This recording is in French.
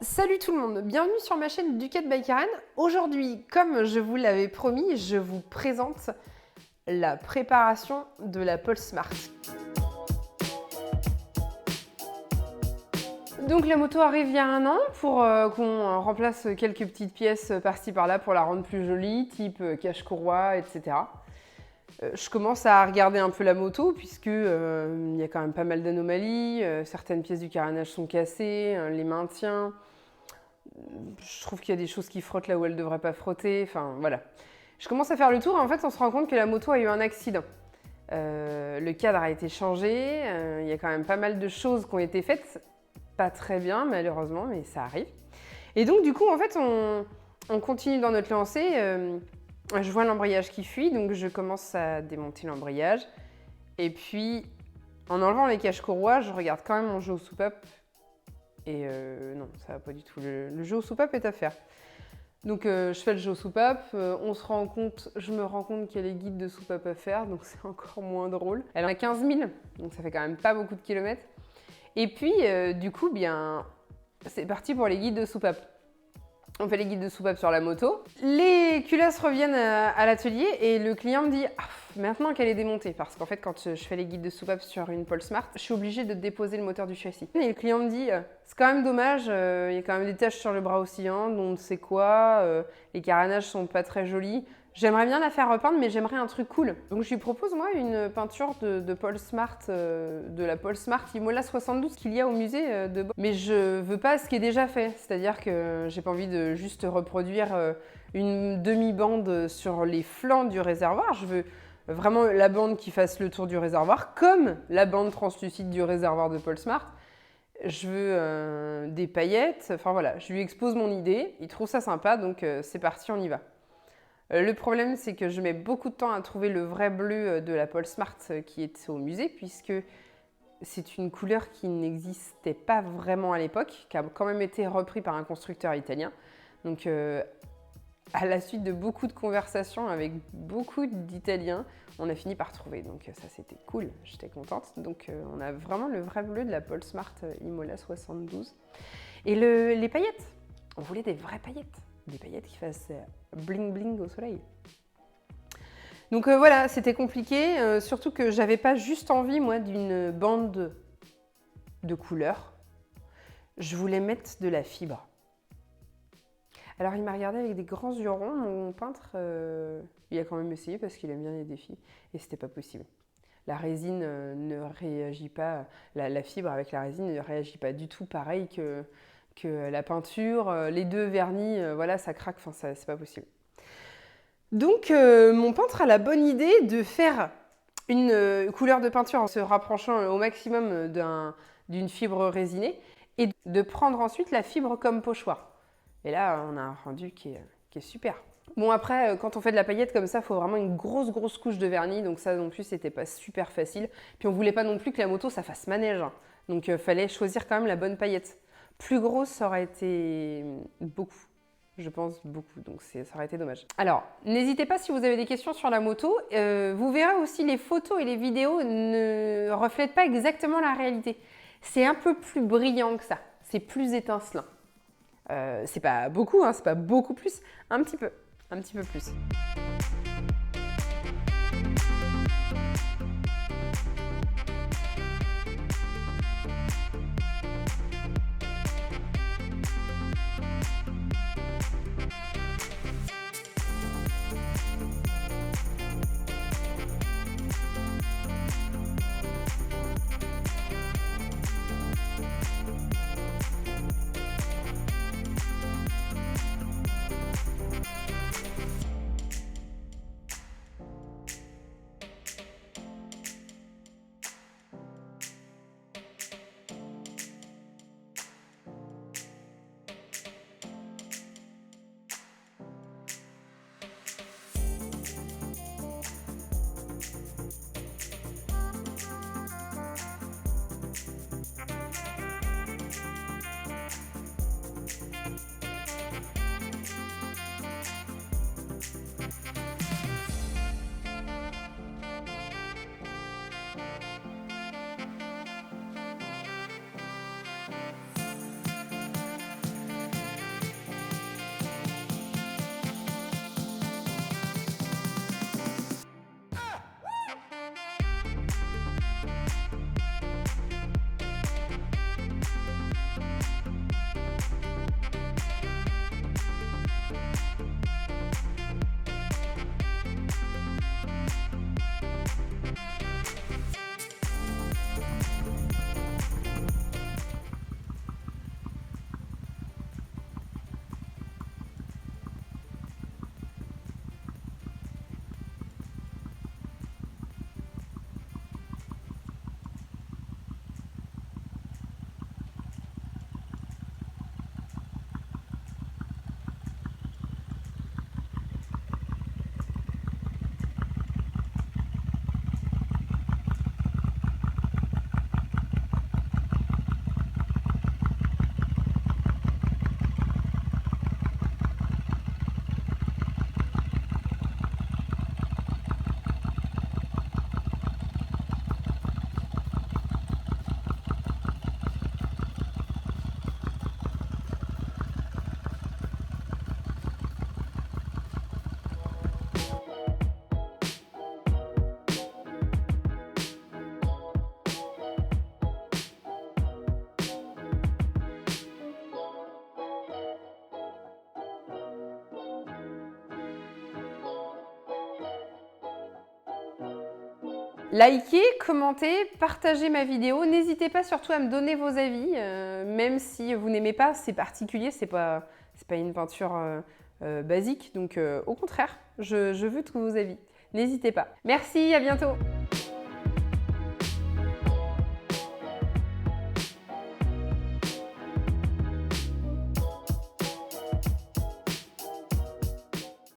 Salut tout le monde, bienvenue sur ma chaîne Duquette by Karen. Aujourd'hui, comme je vous l'avais promis, je vous présente la préparation de la Polesmart. Donc la moto arrive il y a 1 an pour qu'on remplace quelques petites pièces par-ci par-là pour la rendre plus jolie, type cache-courroie, etc. Je commence à regarder un peu la moto puisque il y a quand même pas mal d'anomalies, certaines pièces du carénage sont cassées, les maintiens. Je trouve qu'il y a des choses qui frottent là où elles ne devraient pas frotter, enfin voilà. Je commence à faire le tour et en fait on se rend compte que la moto a eu un accident. Le cadre a été changé, il y a quand même pas mal de choses qui ont été faites, pas très bien malheureusement, mais ça arrive. Et donc du coup en fait on continue dans notre lancée, je vois l'embrayage qui fuit, donc je commence à démonter l'embrayage. Et puis en enlevant les cache-courroies, je regarde quand même mon jeu aux soupapes. Et non, ça va pas du tout. Le jeu aux soupapes est à faire. Donc je fais le jeu aux soupapes, je me rends compte qu'il y a les guides de soupapes à faire, donc c'est encore moins drôle. Elle en a 15 000, donc ça fait quand même pas beaucoup de kilomètres. Et puis du coup, bien, c'est parti pour les guides de soupapes. On fait les guides de soupapes sur la moto. Les culasses reviennent à l'atelier et le client me dit ah, maintenant qu'elle est démontée, parce qu'en fait quand je fais les guides de soupapes sur une Polesmart, je suis obligée de déposer le moteur du châssis. Et le client me dit c'est quand même dommage, il y a quand même des taches sur le bras oscillant, on ne sait quoi, les carénages sont pas très jolis. J'aimerais bien la faire repeindre, mais j'aimerais un truc cool. Donc je lui propose moi une peinture de Polesmart, de la Polesmart Imola 72 qu'il y a au musée de Bordeaux. Mais je veux pas ce qui est déjà fait, c'est-à-dire que j'ai pas envie de juste reproduire une demi-bande sur les flancs du réservoir. Je veux vraiment la bande qui fasse le tour du réservoir, comme la bande translucide du réservoir de Polesmart. Je veux des paillettes, enfin voilà, je lui expose mon idée, il trouve ça sympa, donc c'est parti, on y va. Le problème, c'est que je mets beaucoup de temps à trouver le vrai bleu de la Polesmart qui est au musée, puisque c'est une couleur qui n'existait pas vraiment à l'époque, qui a quand même été repris par un constructeur italien. Donc, à la suite de beaucoup de conversations avec beaucoup d'Italiens, on a fini par trouver. Donc, ça, c'était cool, j'étais contente. Donc, on a vraiment le vrai bleu de la Polesmart Imola 72. Et les paillettes, on voulait des vraies paillettes. Des paillettes qui fassent bling bling au soleil. Donc voilà, c'était compliqué, surtout que j'avais pas juste envie moi d'une bande de couleurs. Je voulais mettre de la fibre. Alors il m'a regardé avec des grands yeux ronds, mon peintre, il a quand même essayé parce qu'il aime bien les défis, et c'était pas possible. La résine ne réagit pas, la fibre avec la résine ne réagit pas du tout pareil que la peinture, les deux vernis, voilà, ça craque, enfin, c'est pas possible. Donc, mon peintre a la bonne idée de faire une couleur de peinture en se rapprochant au maximum d'une fibre résinée et de prendre ensuite la fibre comme pochoir. Et là, on a un rendu qui est super. Bon, après, quand on fait de la paillette comme ça, il faut vraiment une grosse couche de vernis, donc ça non plus, c'était pas super facile. Puis on voulait pas non plus que la moto, ça fasse manège, hein. Donc, fallait choisir quand même la bonne paillette. Plus grosse, ça aurait été beaucoup, je pense beaucoup, donc ça aurait été dommage. Alors, n'hésitez pas si vous avez des questions sur la moto. Vous verrez aussi les photos et les vidéos ne reflètent pas exactement la réalité. C'est un peu plus brillant que ça, c'est plus étincelant. C'est pas beaucoup, hein, c'est pas beaucoup plus, un petit peu plus. Likez, commentez, partagez ma vidéo. N'hésitez pas surtout à me donner vos avis, même si vous n'aimez pas, c'est particulier, c'est pas une peinture basique. Donc au contraire, je veux tous vos avis. N'hésitez pas. Merci, à bientôt.